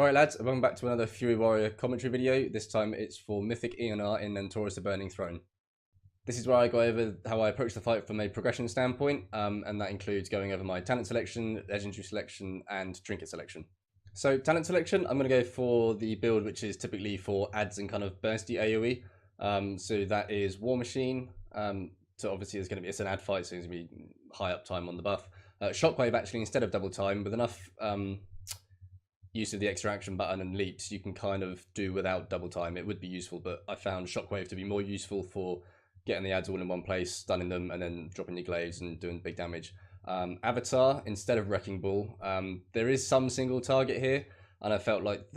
Alright lads, welcome back to another Fury Warrior commentary video. This time it's for Mythic Eonar in Antorus the Burning Throne. This is where I go over how I approach the fight from a progression standpoint, and that includes going over my talent selection, legendary selection, and trinket selection. So talent selection, I'm going to go for the build which is typically for adds and kind of bursty AoE. So that is War Machine. So obviously it's an ad fight, so it's going to be high uptime on the buff. Shockwave actually instead of double time, with enough use of the extra action button and leaps, you can kind of do without double time. It would be useful, but I found Shockwave to be more useful for getting the ads all in one place, stunning them, and then dropping your glaives and doing big damage. Avatar instead of Wrecking Ball. There is some single target here, and I felt like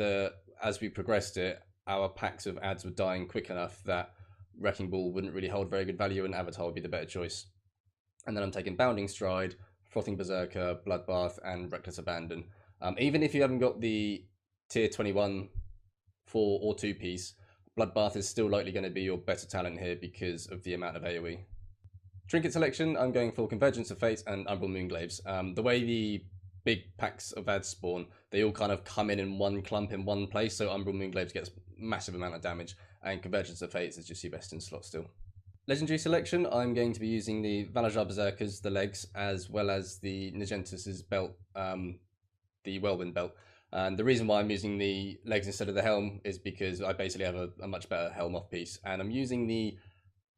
as we progressed it, our packs of ads were dying quick enough that Wrecking Ball wouldn't really hold very good value, and Avatar would be the better choice. And then I'm taking Bounding Stride, Frothing Berserker, Bloodbath, and Reckless Abandon. Even if you haven't got the tier 21 4 or 2 piece, Bloodbath is still likely going to be your better talent here because of the amount of AoE. Trinket selection, I'm going for Convergence of Fate and Umbral Moonglaves. The way the big packs of ads spawn, they all kind of come in one clump in one place, so Umbral Moonglaves gets massive amount of damage, and Convergence of Fates is just your best in slot still. Legendary selection, I'm going to be using the Valajar Berserkers, the legs, as well as the Nigentus's belt, the Whirlwind belt. And the reason why I'm using the legs instead of the helm is because I basically have a much better helm off piece, and I'm using the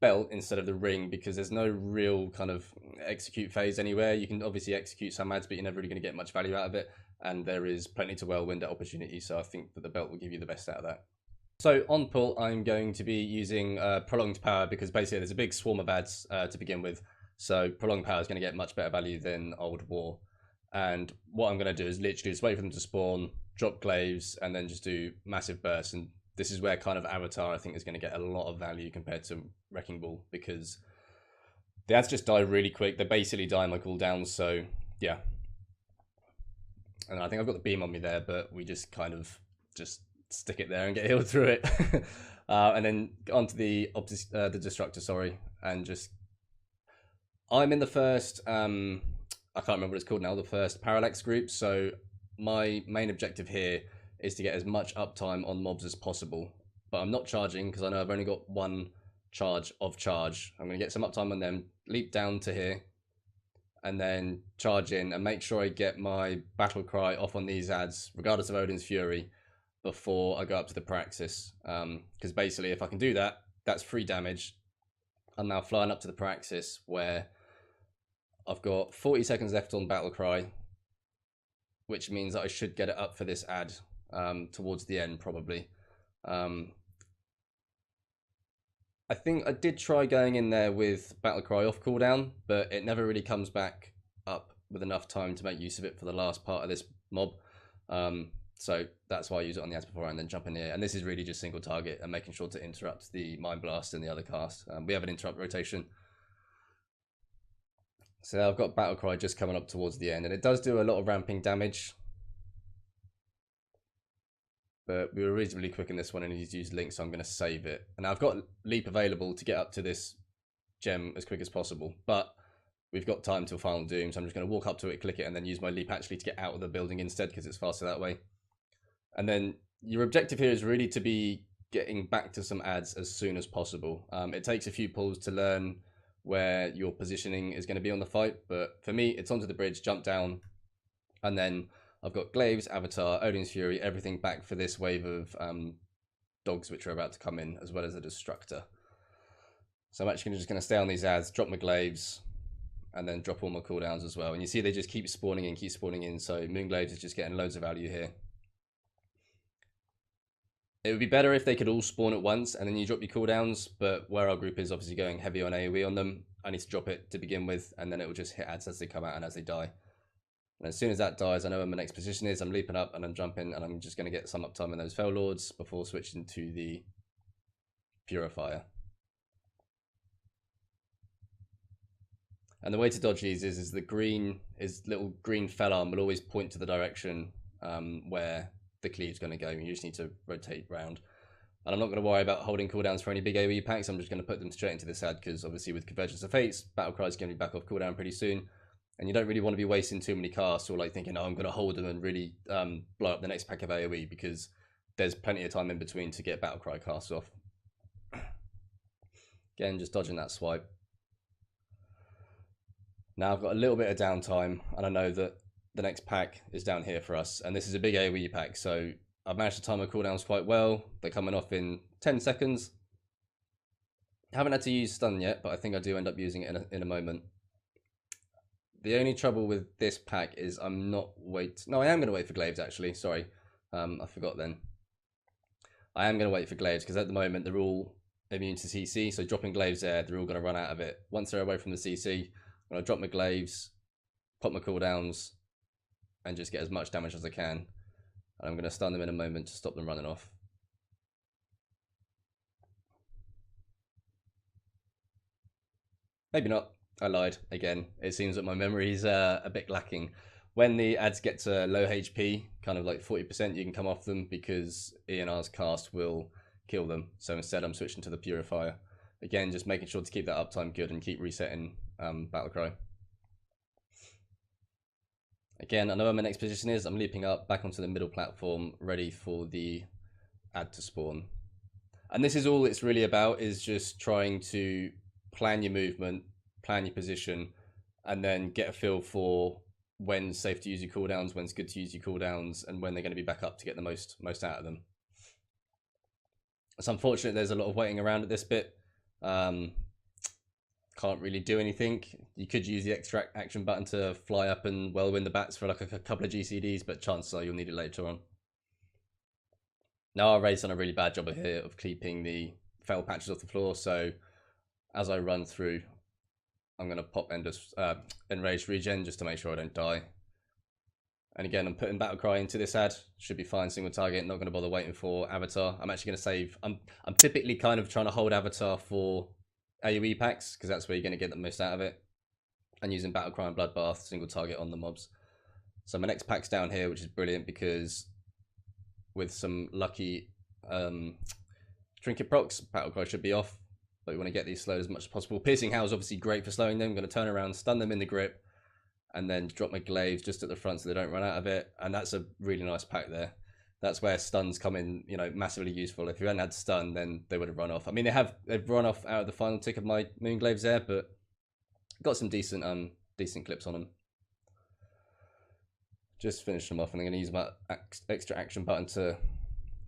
belt instead of the ring because there's no real kind of execute phase anywhere. You can obviously execute some ads, but you're never really going to get much value out of it, and there is plenty to Whirlwind at opportunity, so I think that the belt will give you the best out of that. So on pull, I'm going to be using Prolonged Power because basically there's a big swarm of ads to begin with, so Prolonged Power is going to get much better value than Old War. And what I'm going to do is literally just wait for them to spawn, drop glaives, and then just do massive bursts. And this is where kind of Avatar, I think, is going to get a lot of value compared to Wrecking Ball, because the ads just die really quick. They basically die on my cooldowns, so yeah. And I think I've got the beam on me there, but we just kind of just stick it there and get healed through it. And then onto the Destructor, sorry, and just... I'm in the first... I can't remember what it's called now, the first Parallax group, so my main objective here is to get as much uptime on mobs as possible. But I'm not charging because I know I've only got one charge of charge. I'm going to get some uptime on them, leap down to here, and then charge in and make sure I get my battle cry off on these ads, regardless of Odin's Fury, before I go up to the Praxis. Because basically if I can do that, that's free damage. I'm now flying up to the Praxis where I've got 40 seconds left on Battlecry, which means that I should get it up for this ad towards the end, probably. I think I did try going in there with Battlecry off cooldown, but it never really comes back up with enough time to make use of it for the last part of this mob. So that's why I use it on the ads before and then jump in here. And this is really just single target and making sure to interrupt the Mind Blast and the other cast. We have an interrupt rotation. So I've got Battlecry just coming up towards the end, and it does do a lot of ramping damage. But we were reasonably quick in this one and he's used Link, so I'm going to save it. And I've got Leap available to get up to this gem as quick as possible. But we've got time till Final Doom, so I'm just going to walk up to it, click it, and then use my Leap actually to get out of the building instead because it's faster that way. And then your objective here is really to be getting back to some ads as soon as possible. It takes a few pulls to learn where your positioning is going to be on the fight, but for me it's onto the bridge, jump down, and then I've got Glaives, Avatar, Odin's Fury, everything back for this wave of dogs which are about to come in, as well as a Destructor. So I'm actually just going to stay on these ads, drop my Glaives, and then drop all my cooldowns as well. And you see they just keep spawning in, so Moonglaves is just getting loads of value here. It would be better if they could all spawn at once and then you drop your cooldowns, but where our group is obviously going heavy on AoE on them, I need to drop it to begin with, and then it will just hit ads as they come out and as they die. And as soon as that dies, I know where my next position is, I'm leaping up and I'm jumping, and I'm just going to get some uptime in those Fell Lords before switching to the Purifier. And the way to dodge these is the green, little green fell arm will always point to the direction where the cleave's going to go. You just need to rotate round. And I'm not going to worry about holding cooldowns for any big AoE packs. I'm just going to put them straight into this ad because obviously with Convergence of Fates, Battlecry is going to be back off cooldown pretty soon. And you don't really want to be wasting too many casts or like thinking, oh, I'm going to hold them and really blow up the next pack of AoE, because there's plenty of time in between to get Battlecry casts off. Again, just dodging that swipe. Now I've got a little bit of downtime, and I know that the next pack is down here for us, and this is a big AoE pack, so I've managed to time my cooldowns quite well. They're coming off in 10 seconds. I haven't had to use stun yet, but I think I do end up using it in a moment. The only trouble with this pack is I'm not No, I am going to wait for glaives, actually. Sorry, I forgot then. I am going to wait for glaives, because at the moment they're all immune to CC, so dropping glaives there, they're all going to run out of it. Once they're away from the CC, I'm going to drop my glaives, pop my cooldowns, and just get as much damage as I can. And I'm going to stun them in a moment to stop them running off. Maybe not. I lied again. It seems that my memory is a bit lacking. When the ads get to low HP, kind of like 40%, you can come off them because Eonar's cast will kill them. So instead I'm switching to the Purifier. Again, just making sure to keep that uptime good and keep resetting Battlecry. Again, I know where my next position is. I'm leaping up back onto the middle platform, ready for the ad to spawn. And this is all it's really about, is just trying to plan your movement, plan your position, and then get a feel for when's safe to use your cooldowns, when's good to use your cooldowns, and when they're going to be back up to get the most out of them. It's unfortunate there's a lot of waiting around at this bit. Can't really do anything. You could use the extra action button to fly up and whirlwind the bats for like a couple of GCDs, but chances are you'll need it later on. Now our raid's done a really bad job here of keeping the fell patches off the floor, so as I run through, I'm going to pop Enraged Regen just to make sure I don't die. And again, I'm putting Battlecry into this ad. Should be fine, single target, not going to bother waiting for Avatar. I'm actually going to save. I'm typically kind of trying to hold Avatar for AoE packs, because that's where you're going to get the most out of it. And using Battlecry and Bloodbath, single target on the mobs. So my next pack's down here, which is brilliant, because with some lucky trinket procs, Battlecry should be off. But we want to get these slowed as much as possible. Piercing Howl is obviously great for slowing them. I'm going to turn around, stun them in the grip, and then drop my glaives just at the front so they don't run out of it. And that's a really nice pack there. That's where stuns come in, you know, massively useful. If you hadn't had stun, then they would have run off. I mean, they've run off out of the final tick of my Moonglaives there, but got some decent clips on them. Just finish them off, and I'm going to use my extra action button to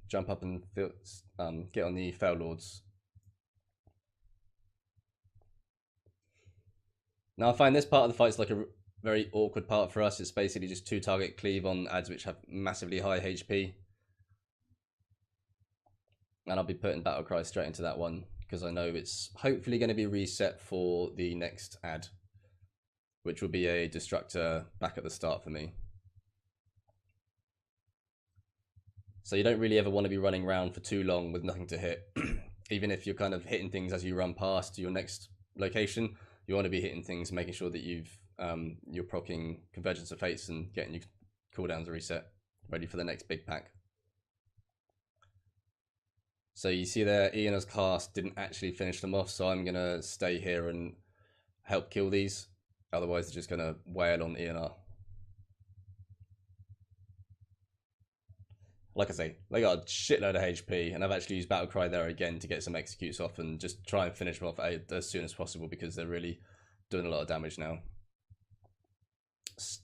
jump up and get on the Fel Lords. Now I find this part of the fight is like a very awkward part for us. It's basically just 2 target cleave on ads which have massively high HP. And I'll be putting Battlecry straight into that one, because I know it's hopefully going to be reset for the next ad, which will be a Destructor back at the start for me. So you don't really ever want to be running around for too long with nothing to hit. Even if you're kind of hitting things as you run past your next location, you want to be hitting things, making sure that you're proccing Convergence of Fates and getting your cooldowns reset, ready for the next big pack. So you see there, Eonar's cast didn't actually finish them off, so I'm going to stay here and help kill these. Otherwise, they're just going to wail on Eonar. Like I say, they got a shitload of HP, and I've actually used Battlecry there again to get some executes off and just try and finish them off as soon as possible, because they're really doing a lot of damage now.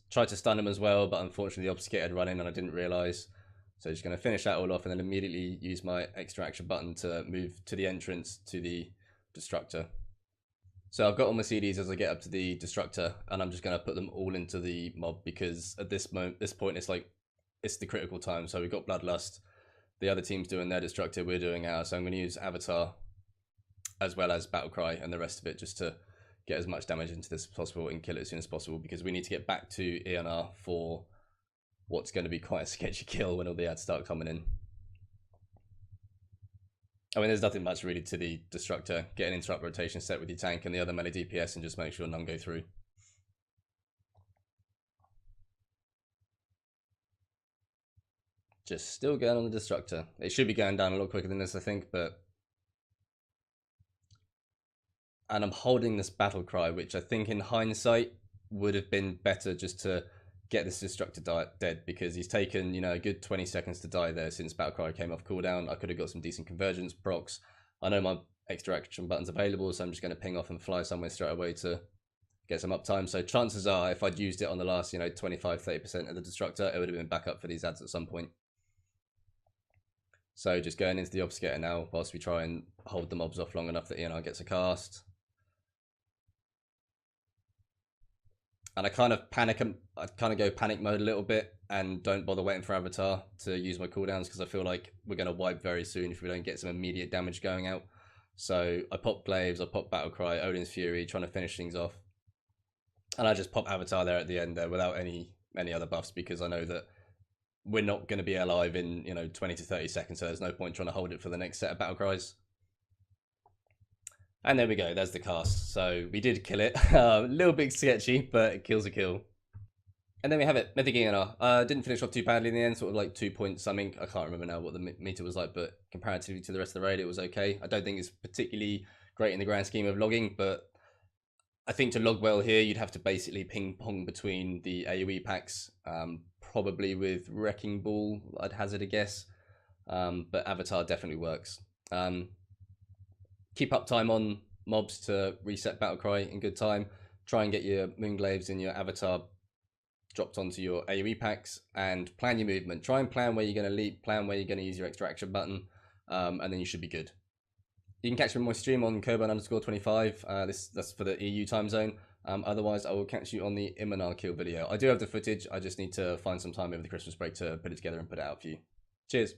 Tried to stun them as well, but unfortunately the obfuscate had run in and I didn't realise. So just going to finish that all off and then immediately use my extra action button to move to the entrance to the Destructor. So I've got all my CDs as I get up to the Destructor, and I'm just going to put them all into the mob, because at this point it's like, it's the critical time. So we've got Bloodlust, the other team's doing their Destructor, we're doing ours. So I'm going to use Avatar as well as Battlecry and the rest of it, just to get as much damage into this as possible and kill it as soon as possible, because we need to get back to Eonar for what's going to be quite a sketchy kill when all the ads start coming in. I mean, there's nothing much really to the Destructor. Get an interrupt rotation set with your tank and the other melee DPS and just make sure none go through. Just still going on the Destructor. It should be going down a lot quicker than this, I think, but... And I'm holding this Battlecry, which I think in hindsight would have been better just to get this Destructor dead, because he's taken, you know, a good 20 seconds to die there since Battlecry came off cooldown. I could have got some decent convergence procs. I know my extra action button's available, so I'm just going to ping off and fly somewhere straight away to get some uptime. So chances are, if I'd used it on the last, you know, 25-30% of the Destructor, it would have been back up for these ads at some point. So just going into the Obfuscator now, whilst we try and hold the mobs off long enough that Eonar gets a cast. And I kind of go panic mode a little bit and don't bother waiting for Avatar to use my cooldowns, because I feel like we're going to wipe very soon if we don't get some immediate damage going out. So I pop Glaives, I pop Battlecry, Odin's Fury, trying to finish things off. And I just pop Avatar there at the end there without any other buffs, because I know that we're not going to be alive in, you know, 20 to 30 seconds, so there's no point trying to hold it for the next set of Battlecries. And there we go, there's the cast. So we did kill it. A little bit sketchy, but it kills a kill. And then we have it, Mythic Eonar. Didn't finish off too badly in the end, sort of like 2 point something. I can't remember now what the meter was like, but comparatively to the rest of the raid, it was okay. I don't think it's particularly great in the grand scheme of logging, but I think to log well here, you'd have to basically ping pong between the AoE packs, probably with Wrecking Ball, I'd hazard a guess. But Avatar definitely works. Keep up time on mobs to reset Battlecry in good time. Try and get your Moonglaves and your Avatar dropped onto your AoE packs, and plan your movement. Try and plan where you're going to leap, plan where you're going to use your extra action button, and then you should be good. You can catch me on my stream on Coburn_25. That's for the EU time zone. Otherwise, I will catch you on the Eonar kill video. I do have the footage. I just need to find some time over the Christmas break to put it together and put it out for you. Cheers.